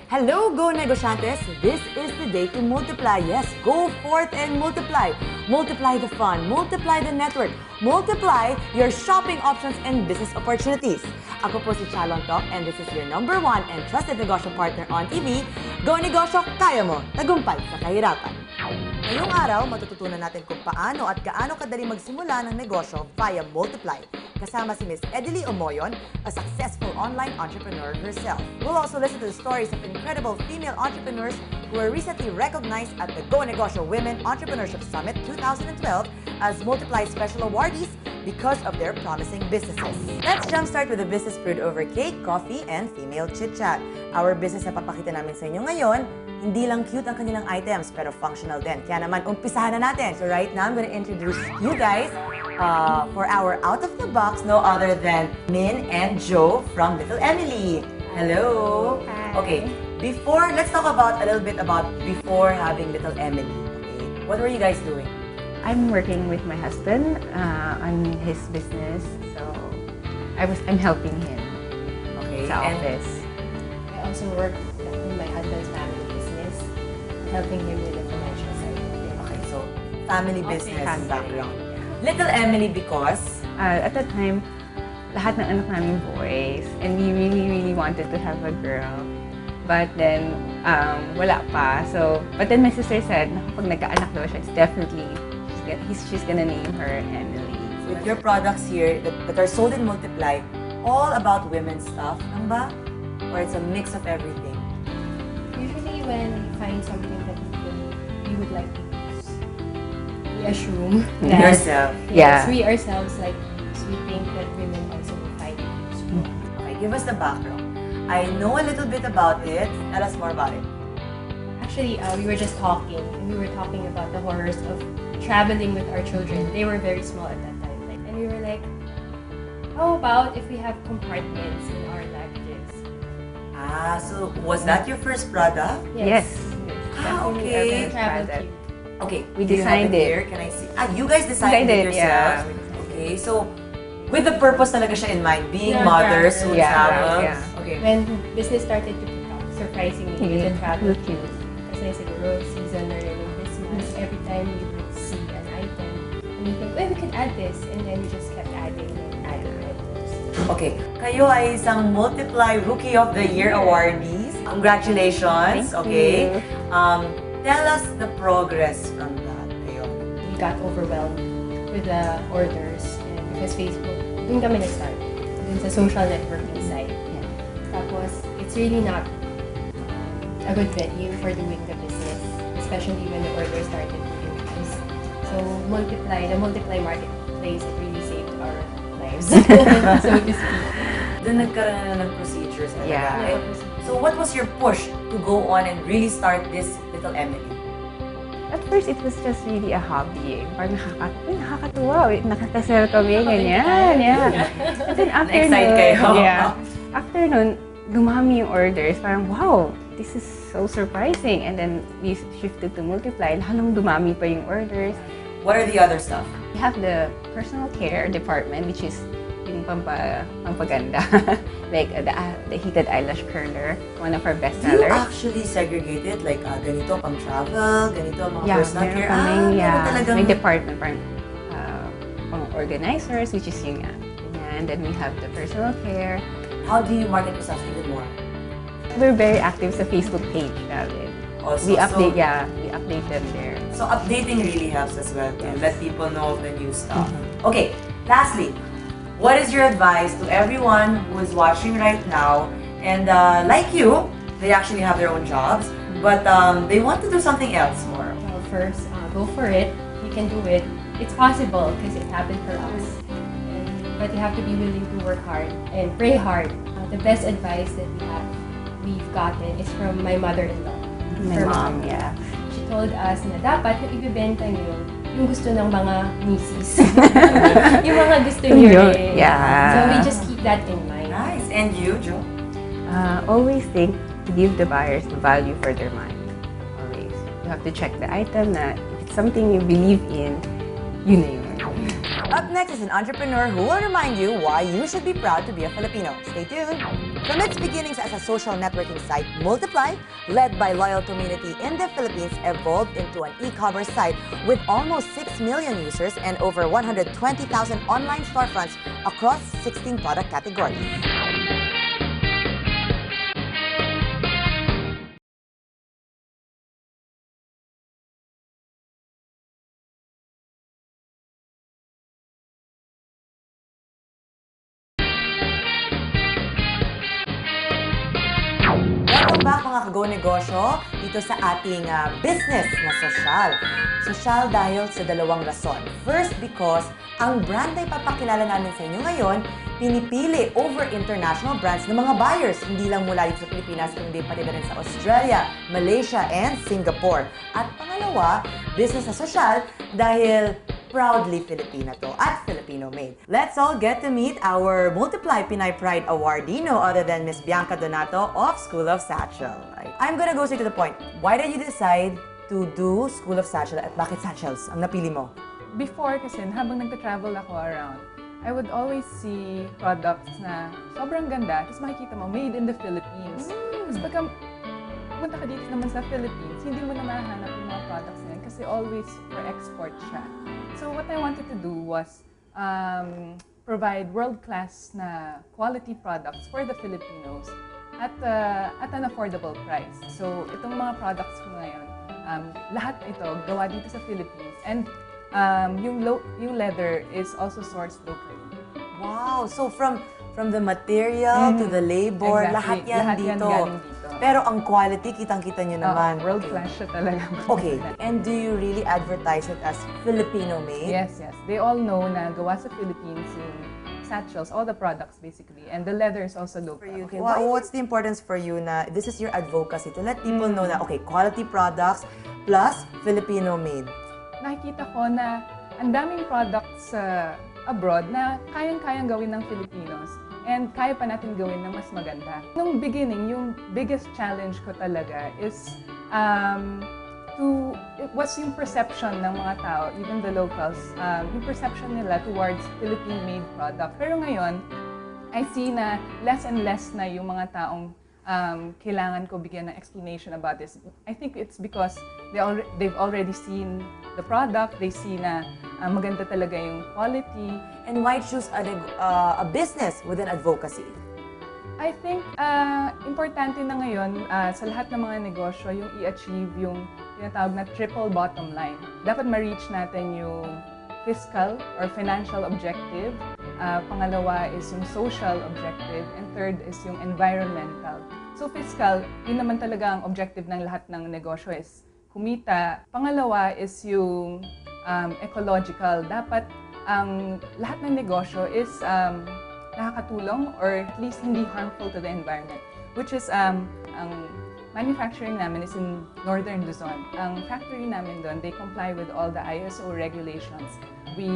Hello, Go Negosyantes! This is the day to multiply. Yes, go forth and multiply. Multiply the fun, multiply the network, multiply your shopping options and business opportunities. Ako po si Chalon Tok and this is your #1 and trusted negosyo partner on TV. Go Negosyo, kaya mo, tagumpay sa kahirapan. Ngayong araw, matututunan natin kung paano at gaano kadali magsimula ng negosyo via Multiply. Kasama si Miss Edily Omoyon, a successful online entrepreneur herself. We'll also listen to the stories of incredible female entrepreneurs who were recently recognized at the Go Negosyo Women Entrepreneurship Summit 2012 as Multiply Special Awardees because of their promising businesses. Let's jumpstart with the business brewed over cake, coffee, and female chit-chat. Our business na papakita namin sa inyo ngayon, hindi lang cute ang kanilang items, pero functional din. Kaya naman, umpisahan na natin. So right now, I'm going to introduce you guys for our out-of-the-box, no other than Min and Joe from Little Emily. Hello! Hi. Okay, let's talk about a little bit about before having Little Emily. Okay, what were you guys doing? I'm working with my husband on his business, so I'm helping him Okay, sa and office. I also work in my husband's family business, helping him with the financial side of it. okay, so family business family. background. Little Emily because At that time, lahat ng anak namin boys, and we really wanted to have a girl. But then, wala pa. But then my sister said, pag nagkaanak daw siya, it's definitely, she's gonna name her Emily. with your products here that are sold in Multiply, all about women's stuff, lang ba? Or it's a mix of everything? Usually when we find something that we would like to use, we assume that Yourself. Yeah. yes, we ourselves like use. We think that women also will find it useful. Okay, give us the background. I know a little bit about it. Tell us more about it. Actually, we were just talking, and we were talking about the horrors of traveling with our children. They were very small at that time, and we were like, how about if we have compartments in our luggages? Ah, so was that your first product? Yes. Ah, Definitely okay. our Travel product. cube. Okay, We do you have designed it. Here? Can I see? Ah, you guys designed it Designed it, yourselves? yeah. Okay, so with the purpose talaga siya in mind, being Yeah, mothers who yeah, travel. yeah. Okay. When business started to pick up, surprisingly, with the travel Cute. cube, kasi siguro season or in Christmas, every time we would see an item, and we think, well, we could add this, and then we just kept adding and adding items. Okay, kayo ay isang Multiply Rookie of the Year awardees. Congratulations. Thank Okay. you. Tell us the progress from that. Kayo. We got overwhelmed with the orders, and because Facebook, dun kami nag-start, dun sa social networking site. Yeah. Tapos, it's really not a good venue for doing the business, especially when the orders started to increase. So, the Multiply marketplace, it really saved our lives, so to speak. Doon nagkaroon na ng procedures talaga. Yeah. So what was your push to go on and really start this Little Emily? At first, it was just really a hobby. Parang nakakatuwa. Nakakasell kami, ganyan. Yeah. And then after Na-excite nun, kayo. yeah. After nun, dumami yung orders. Parang, wow, this is so surprising. And then we shifted to Multiply. Lalong dumami pa yung orders. What are the other stuff? We have the personal care department, which is yung pampaganda. Like the heated eyelash curler, one of our best Do you sellers. actually segregate it? Like, ganito pang travel, ganito mga Yeah, personal meron care? kaming, meron talagang... may department, parang pang organizers, which is yung and then we have the personal care. How do you market yourself even more? We're very active sa Facebook page namin. Also, We update them there. So updating really helps as well to Yes. let people know of the new stuff. Okay, lastly, what is your advice to everyone who is watching right now and like you, they actually have their own jobs, but they want to do something else more? Well, first, go for it. You can do it. It's possible because it happened for us. But you have to be willing to work hard and pray hard. The best advice that we've gotten is from my mother-in-law. My Her mom, yeah. She told us na dapat yung ibibenta niyo yung gusto ng mga misis. Yung mga gusto niyo rin. Yeah. So we just keep that in mind. Nice. And you, Joe? Always think to give the buyers the value for their money. Always. You have to check the item na if it's something you believe in, yun na yun. Up next is an entrepreneur who will remind you why you should be proud to be a Filipino. Stay tuned. From its beginnings as a social networking site, Multiply, led by loyal community in the Philippines, evolved into an e-commerce site with almost 6 million users and over 120,000 online storefronts across 16 product categories. Welcome back mga Kago-Negosyo dito sa ating business na sosyal. Sosyal dahil sa dalawang rason. First, because ang brand na ipapakilala namin sa inyo ngayon, pinipili over international brands ng mga buyers. Hindi lang mula dito sa Pilipinas, kundi pati na rin sa Australia, Malaysia, and Singapore. At pangalawa, business na sosyal dahil proudly Filipina to at Filipino-made. Let's all get to meet our Multiply Pinay Pride awardee, no other than Miss Bianca Donato of School of Satchel. I'm gonna go straight to the point. Why did you decide to do School of Satchel at bakit Satchels ang napili mo? Before kasi, habang nagta-travel ako around, I would always see products na sobrang ganda, tapos makikita mo, made in the Philippines. Tapos pagka punta ka dito naman sa Philippines, hindi mo na mahanap yung mga products na yan kasi always for export siya. So what I wanted to do was provide world-class na quality products for the Filipinos at an affordable price. So itong mga products ko ngayon, lahat ito gawa dito sa Philippines, and yung leather is also sourced locally. Wow! So from the material to the labor, lahat Exactly. yan Lahat yan dito. galing dito. Pero ang quality, kitang-kita nyo naman. World-class siya talaga. Okay. And do you really advertise it as Filipino-made? Yes. They all know na gawa sa Philippines yung satchels, all the products basically, and the leather is also local. Okay, what's the importance for you na this is your advocacy to let people know na, okay, quality products plus Filipino-made? Nakikita ko na ang daming products abroad na kayang-kayang gawin ng Filipinos and kaya pa natin gawin ng mas maganda. Nung beginning, yung biggest challenge ko talaga is what's yung perception ng mga tao, even the locals, yung perception nila towards Philippine-made product. Pero ngayon, I see na less and less na yung mga taong kailangan ko bigyan ng explanation about this. I think it's because they've already seen the product, they see na maganda talaga yung quality. And why choose a business with an advocacy? I think importante na ngayon sa lahat ng mga negosyo yung i-achieve yung tinatawag na triple bottom line. Dapat ma-reach natin yung fiscal or financial objective. Pangalawa is yung social objective. And third is yung environmental. So fiscal, yun naman talaga ang objective ng lahat ng negosyo is kumita. Pangalawa is yung ecological. Dapat ang lahat ng negosyo is nakakatulong or at least hindi harmful to the environment. Which is, ang manufacturing namin is in Northern Luzon. Ang factory namin doon, they comply with all the ISO regulations. We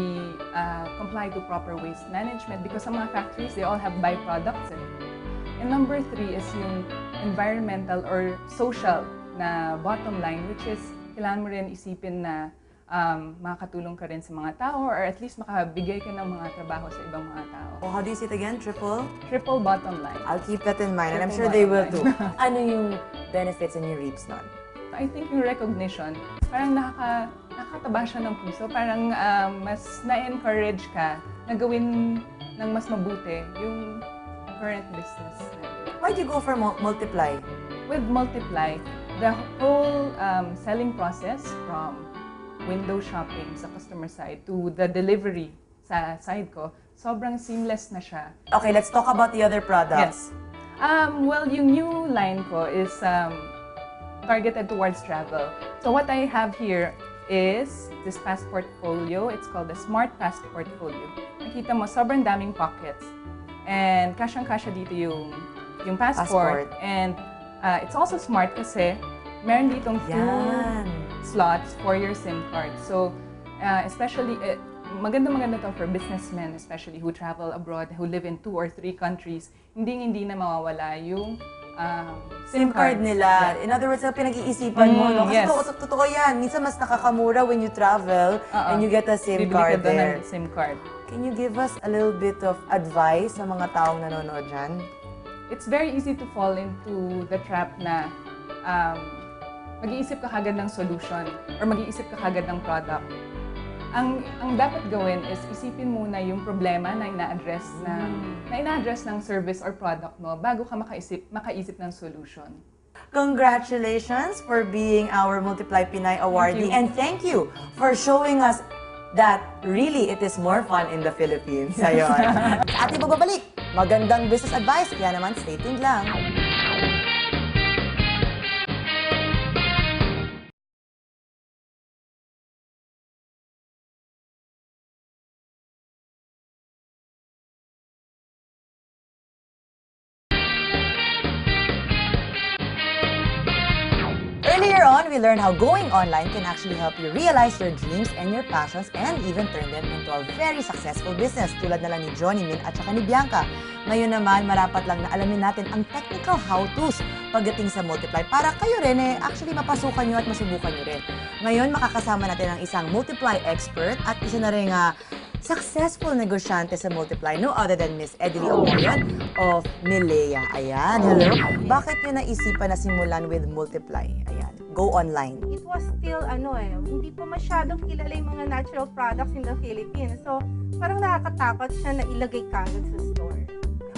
comply to proper waste management because sa mga factories, they all have byproducts. And number 3 is yung environmental or social na bottom line, which is kailangan mo rin isipin na makakatulong ka rin sa mga tao or at least makabigay ka ng mga trabaho sa ibang mga tao. Oh, how do you say it again? Triple bottom line. I'll keep that in mind, and I'm sure Triple they will bottom too. Ano yung benefits and yung reaps nun? I think yung recognition, parang nakakataba siya ng puso, parang mas na-encourage ka na gawin ng mas mabuti yung current business. Why do you go for Multiply? With Multiply, the whole selling process from window shopping sa customer side to the delivery sa side ko, sobrang seamless na siya. Okay, let's talk about the other products. Yes. Well, yung new line ko is targeted towards travel. So what I have here is this passport folio. It's called the Smart Passport Folio. Nakita mo, sobrang daming pockets. And kasyang-kasya dito yung passport. And it's also smart kasi meron ditong 2 slots for your SIM card. So, especially, maganda to for businessmen, especially who travel abroad, who live in 2 or 3 countries. Hindi na mawawala yung SIM card nila. In other words, pinag-iisipan mo, no? Kasi yes. totoo yan. Minsan mas nakakamura when you travel and you get a SIM card there. SIM card. Can you give us a little bit of advice sa mga taong nanonood dyan? it's very easy to fall into the trap na mag-iisip ka kagad ng solution or mag-iisip ka kagad ng product. Ang dapat gawin is isipin muna yung problema na ina-address ng service or product mo bago ka makaisip ng solution. Congratulations for being our Multiply Pinay awardee, and thank you for showing us that really it is more fun in the Philippines. Ayun. Sa ating pagbabalik, magandang business advice, kaya naman stay tuned lang. Earlier on, we learned how going online can actually help you realize your dreams and your passions and even turn them into a very successful business, tulad na lang ni Johnny, Min at saka ni Bianca. Ngayon naman, marapat lang na alamin natin ang technical how-tos pagdating sa Multiply para kayo rin actually mapasukan nyo at masubukan nyo rin. Ngayon, makakasama natin ang isang Multiply expert at isa na rin successful negosyante sa Multiply, no other than Miss Edily Omorion of Milea. Ayan, hello. Bakit nyo naisipan na simulan with Multiply? Ayan, go online. It was still, hindi pa masyadong kilala yung mga natural products in the Philippines. So, parang nakakatakot siya na ilagay kagad sa store.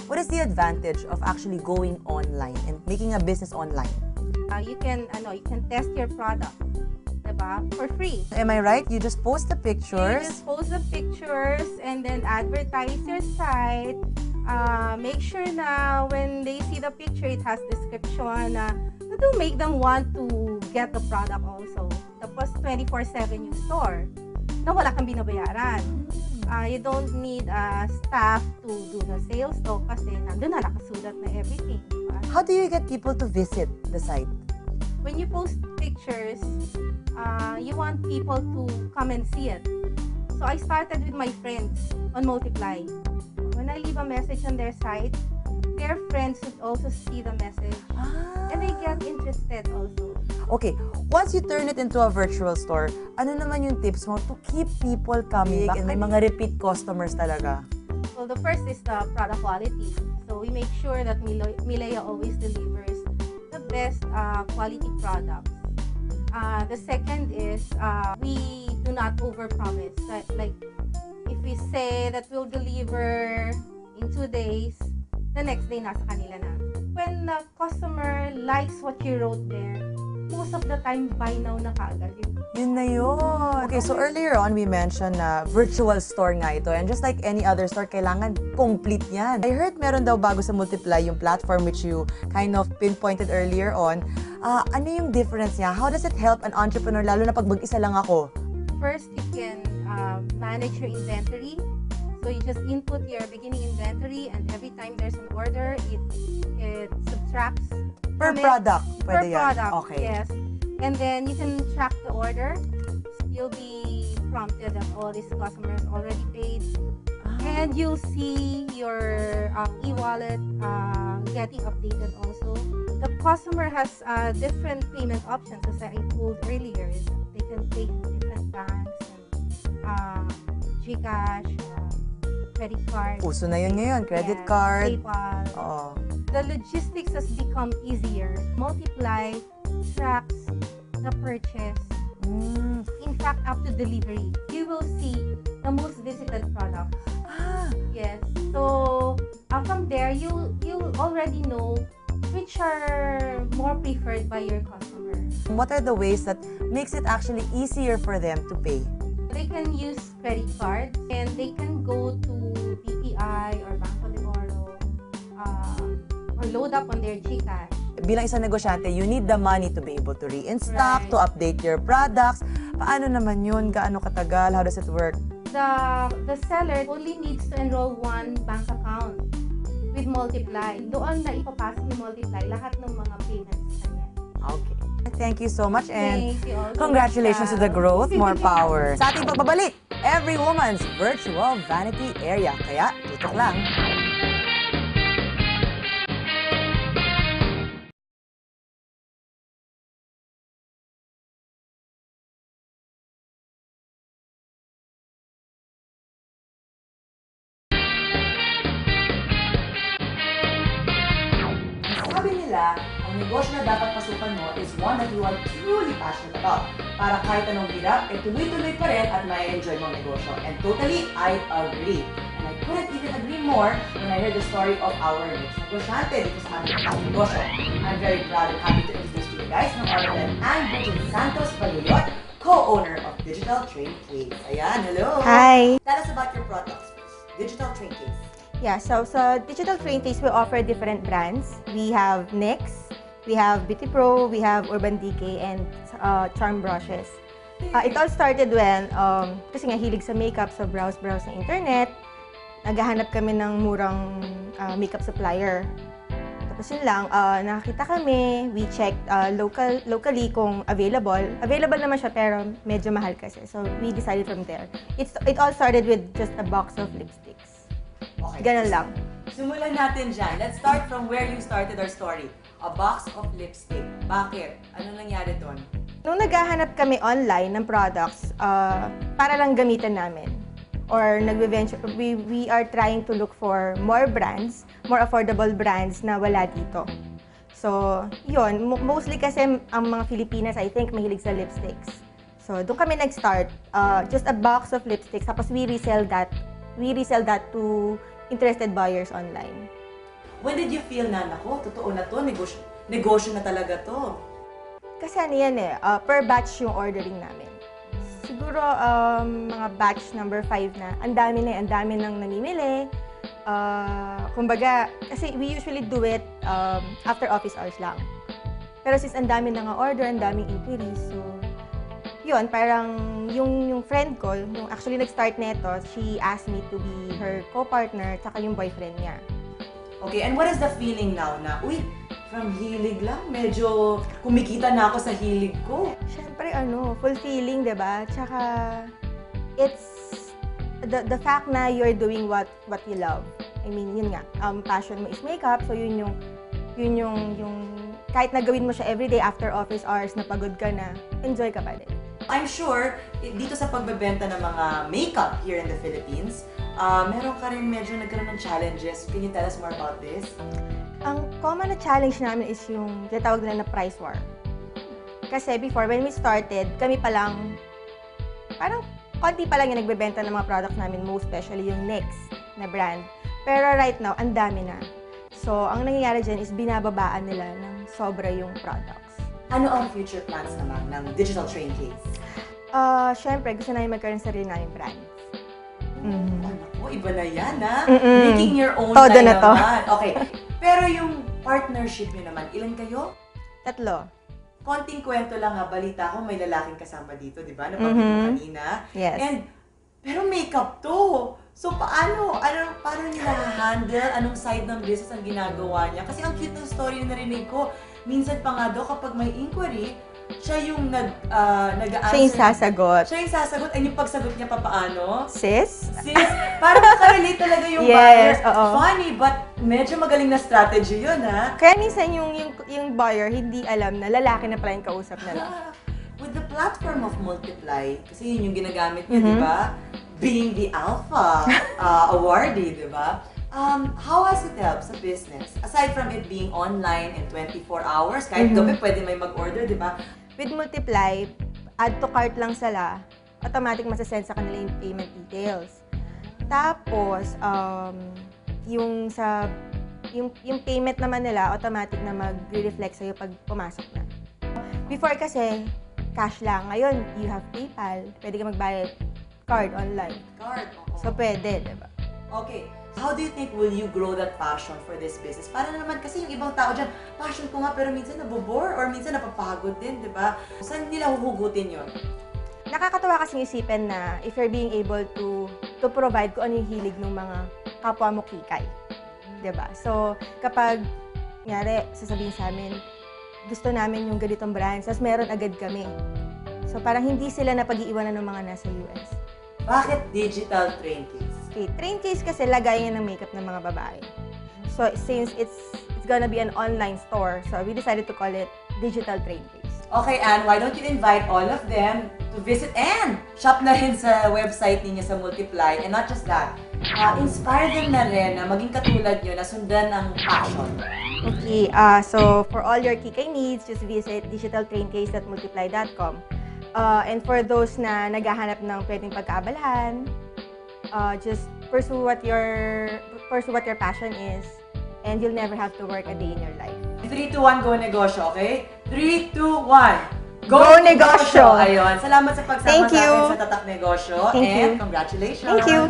What is the advantage of actually going online and making a business online? You can test your product, diba? For free. Am I right? You just post the pictures. You just post the pictures and then advertise your site. Make sure na when they see the picture, it has description to make them want to get the product also. Tapos 24/7 yung store na wala kang binabayaran. You don't need staff to do the sales though kasi nandun na nakasulat na everything. Diba? How do you get people to visit the site? When you post pictures, you want people to come and see it. So I started with my friends on Multiply. When I leave a message on their site, their friends would also see the message. And they get interested also. Okay, once you turn it into a virtual store, ano naman yung tips mo to keep people coming back and may mga repeat customers talaga? Well, the first is the product quality. So we make sure that Milea always delivers the best quality products. The second is we do not overpromise. Like if we say that we'll deliver in 2 days, the next day nasa kanila na. When the customer likes what you wrote there, most of the time, buy now na kaagad yun. Yun na yun. Okay, so earlier on, we mentioned na virtual store nga ito. And just like any other store, kailangan complete yan. I heard meron daw bago sa Multiply yung platform which you kind of pinpointed earlier on. Ano yung difference niya? How does it help an entrepreneur, lalo na pag mag-isa lang ako? First, you can manage your inventory. So you just input your beginning inventory and every time there's an order, it subtracts Per product, pwede yan. product, Okay. yes. And then you can track the order. You'll be prompted that all these customers already paid. And you'll see your e-wallet getting updated also. The customer has different payment options, as I told earlier. They can pay from different banks, and GCash, credit card. Uso na yun ngayon, credit yes, card. PayPal. Oo. The logistics has become easier. Multiply tracks the purchase. In fact, up to delivery. You will see the most visited products. Yes. So, from there, you already know which are more preferred by your customer. What are the ways that makes it actually easier for them to pay? They can use credit cards and they can go to BPI or Banco de Oro or load up on their GCash. Bilang isang negosyante, you need the money to be able to re-in-stock, Right. to update your products. Paano naman yun? Gaano katagal? How does it work? The seller only needs to enroll one bank account with Multiply. Doon na ipapasok ni Multiply lahat ng mga payments sa kanya. Okay. Thank you so much and Thank you also. congratulations to the growth, more power. Sa ating pagbabalik, every woman's virtual vanity area. Kaya, tutok lang. nila, ang negosyo na dapat pasukan mo is one that you are truly passionate about. Para kahit anong hirap, tuloy-tuloy pa rin at may enjoy mong negosyo. And totally, I agree. And I couldn't even agree more when I heard the story of our next negosyante dito sa aming negosyo. I'm very proud and happy to introduce to you guys ng Arlen and Bridget Santos Baluyot, co-owner of Digital Train Case. Ayan, hello! Hi! Tell us about your products first. Digital Train Case. Yeah, so sa Digital Train Case, we offer different brands. We have NYX, we have Beauty Pro, we have Urban Decay, and Charm Brushes. It all started when, kasi nga hilig sa makeup, so browse sa internet. Naghahanap kami ng murang makeup supplier. Tapos yun lang, nakakita kami, we checked locally kung available. Available naman siya pero medyo mahal kasi. So we decided from there. It all started with just a box of lipsticks. Okay. Ganun lang. Simulan natin dyan. Let's start from where you started our story. A box of lipstick. Bakit? Ano nangyari doon? Nung naghahanap kami online ng products, para lang gamitan namin. Or we are trying to look for more brands, more affordable brands na wala dito. So, yun. Mostly kasi ang mga Filipinas, I think, mahilig sa lipsticks. So, doon kami nag-start. Just a box of lipsticks. Tapos we resell that to interested buyers online. When did you feel na, nako, totoo na to, negosyo na talaga to? Kasi ano yan per batch yung ordering namin. Siguro mga batch number 5 na, ang dami nang namimili. Kumbaga, kasi we usually do it after office hours lang. Pero since ang dami na nga order, ang daming inquiries, so yun, parang yung friend ko, yung actually nag-start nito, she asked me to be her co-partner, tsaka yung boyfriend niya. Okay, and what is the feeling now na, uy, from hilig lang, medyo kumikita na ako sa hilig ko? Siyempre, fulfilling, diba? Tsaka, it's the fact na you're doing what you love. I mean, yun nga, passion mo is makeup, so yun yung kahit na gawin mo siya everyday after office hours na pagod ka na, enjoy ka pa din. I'm sure, dito sa pagbebenta ng mga makeup here in the Philippines, meron ka rin medyo nagkaroon ng challenges. Can you tell us more about this? Ang common na challenge namin is yung tinatawag nila na price war. Kasi before, when we started, kami pa lang, parang konti pa lang yung nagbebenta ng mga products namin, most especially yung NYX na brand. Pero right now, ang dami na. So, ang nangyayari dyan is binababaan nila ng sobra yung products. Ano ang future plans naman ng Digital Train Case? Siyempre, gusto namin magkaroon sarili namin brands. Naku, iba na yan, ha? Mm-mm. Making your own Todo line na to. naman. Okay. Pero yung partnership nyo naman, ilan kayo? 3. Konting kwento lang ha, balita ko may lalaking kasama dito, di ba? Nabanggit mo kanina. Yes. Pero makeup to. So paano niya na-handle? Anong side ng business ang ginagawa niya? Kasi ang cute ng story yung narinig ko. Minsan pa nga daw kapag may inquiry, siya yung nag-a-answer. Siya yung sasagot. Siya yung sasagot. Ay, yung pagsagot niya pa paano? Sis? Parang makarelate talaga yung Yes, buyer. oo. Funny, but medyo magaling na strategy yun, ha? Kaya minsan yung buyer hindi alam na lalaki na pala yung kausap nila. With the platform of Multiply, kasi yun yung ginagamit niyo, di ba? Being the alpha awardee, di ba? How has it helped sa business? Aside from it being online in 24 hours, kahit gabi pwede may mag-order, di ba? With Multiply, add to cart lang sila, automatic masasend sa kanila yung payment details. Tapos, yung payment naman nila, automatic na mag-reflect sa'yo pag pumasok na. Before kasi, cash lang. Ngayon, you have PayPal. Pwede ka magbayad card online. Card, So, pwede, diba? Okay. How do you think will you grow that passion for this business? Para naman kasi yung ibang tao dyan, passion ko nga pero minsan nabobore or minsan napapagod din, di ba? Saan nila huhugutin yun? Nakakatawa kasing isipin na if you're being able to provide kung ano yung hilig ng mga kapwa mo kikay. Diba? So, kapag, nyari, sasabihin sa amin, gusto namin yung ganitong brands, tapos meron agad kami. So, parang hindi sila napag-iiwanan ng mga nasa US. Bakit digital train case? Okay, train case kasi lagayan ng makeup ng mga babae. So, since it's gonna be an online store, so we decided to call it Digital Train Case. Okay, Anne, why don't you invite all of them to visit and shop na rin sa website ninyo sa Multiply. And not just that, inspire them na rin na maging katulad nyo na sundan ang passion. Okay, so for all your Kikay needs, just visit digitaltraincase.multiply.com. And for those na naghahanap ng pwedeng pagkaabalahan, just pursue what your passion is, and you'll never have to work a day in your life. 3, 2, 1, go negosyo, okay? 3, 2, 1, Go negosyo! Ayun, salamat sa pagsama Thank sa you. akin sa Tatak Negosyo. Thank you. Congratulations! Thank you.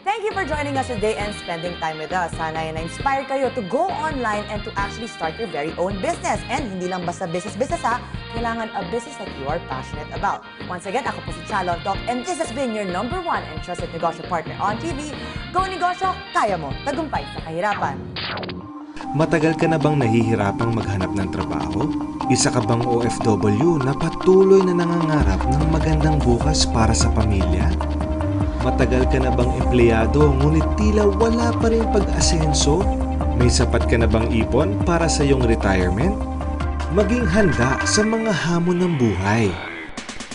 Thank you for joining us today and spending time with us. Sana ay na-inspire kayo to go online and to actually start your very own business. And hindi lang basta business ha, kailangan a business that you are passionate about. Once again, ako po si Chalon Talk, and this has been your #1 and trusted negosyo partner on TV. Go Negosyo, kaya mo, tagumpay sa kahirapan. Matagal ka na bang nahihirapang maghanap ng trabaho? Isa ka bang OFW na patuloy na nangangarap ng magandang bukas para sa pamilya? Matagal ka na bang empleyado ngunit tila wala pa rin pag-asenso? May sapat ka na bang ipon para sa iyong retirement? Maging handa sa mga hamon ng buhay.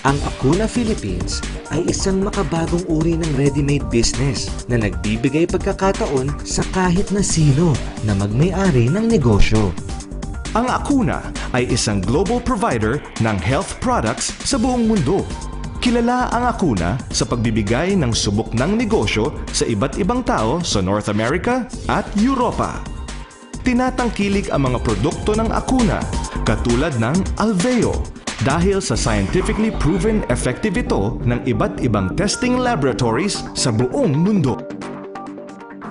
Ang Akuna Philippines ay isang makabagong uri ng ready-made business na nagbibigay pagkakataon sa kahit na sino na magmay-ari ng negosyo. Ang Akuna ay isang global provider ng health products sa buong mundo. Kilala ang Akuna sa pagbibigay ng subok ng negosyo sa iba't ibang tao sa North America at Europa. Tinatangkilik ang mga produkto ng Akuna katulad ng Alveo dahil sa scientifically proven effective ito ng iba't ibang testing laboratories sa buong mundo.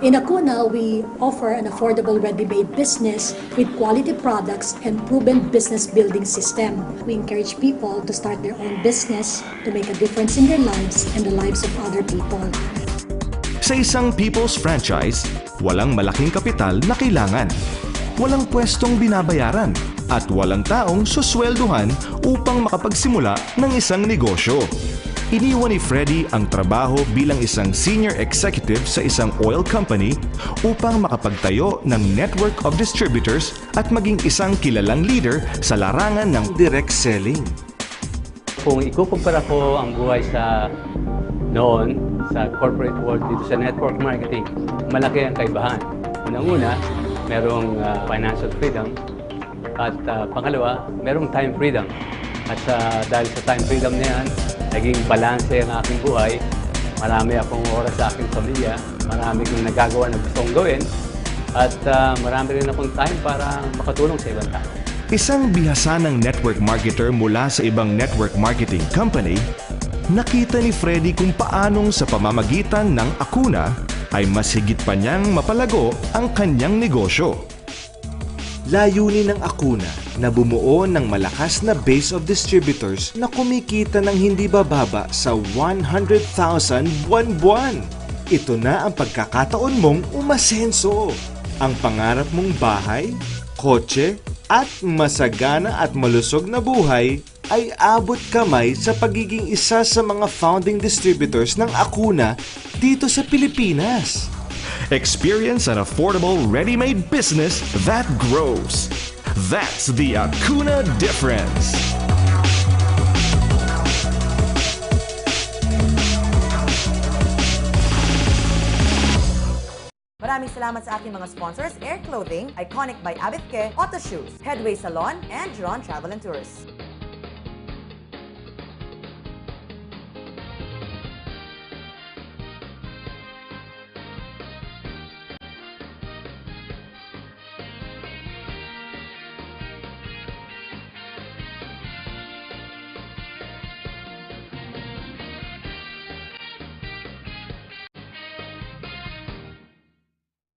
In Akuna, we offer an affordable ready-made business with quality products and proven business building system. We encourage people to start their own business to make a difference in their lives and the lives of other people. Sa isang people's franchise, walang malaking kapital na kailangan, walang pwestong binabayaran, at walang taong suswelduhan upang makapagsimula ng isang negosyo. Iniwan ni Freddy ang trabaho bilang isang senior executive sa isang oil company upang makapagtayo ng network of distributors at maging isang kilalang leader sa larangan ng Direct selling. Kung ikukumpara ko ang buhay sa noon, sa corporate world dito sa network marketing, malaki ang kaibahan. Unang-una, merong financial freedom. At pangalawa, merong time freedom. At dahil sa time freedom na yan, naging balanse ang aking buhay. Marami akong oras sa aking pamilya. Marami kong nagagawa na gusto kong gawin. At marami rin akong time para makatulong sa ibang tao. Isang bihasa ng network marketer mula sa ibang network marketing company, nakita ni Freddy kung paanong sa pamamagitan ng Akuna ay mas higit pa niyang mapalago ang kanyang negosyo. Layunin ng Akuna na bumuo ng malakas na base of distributors na kumikita ng hindi bababa sa 100,000 buwan-buwan. Ito na ang pagkakataon mong umasenso. Ang pangarap mong bahay, kotse, at masagana at malusog na buhay ay abot kamay sa pagiging isa sa mga founding distributors ng Akuna dito sa Pilipinas. Experience an affordable ready-made business that grows. That's the Akuna difference. Maraming salamat sa aking mga sponsors, Air Clothing, Iconic by Abitke, Auto Shoes, Headway Salon, and Juron Travel and Tours.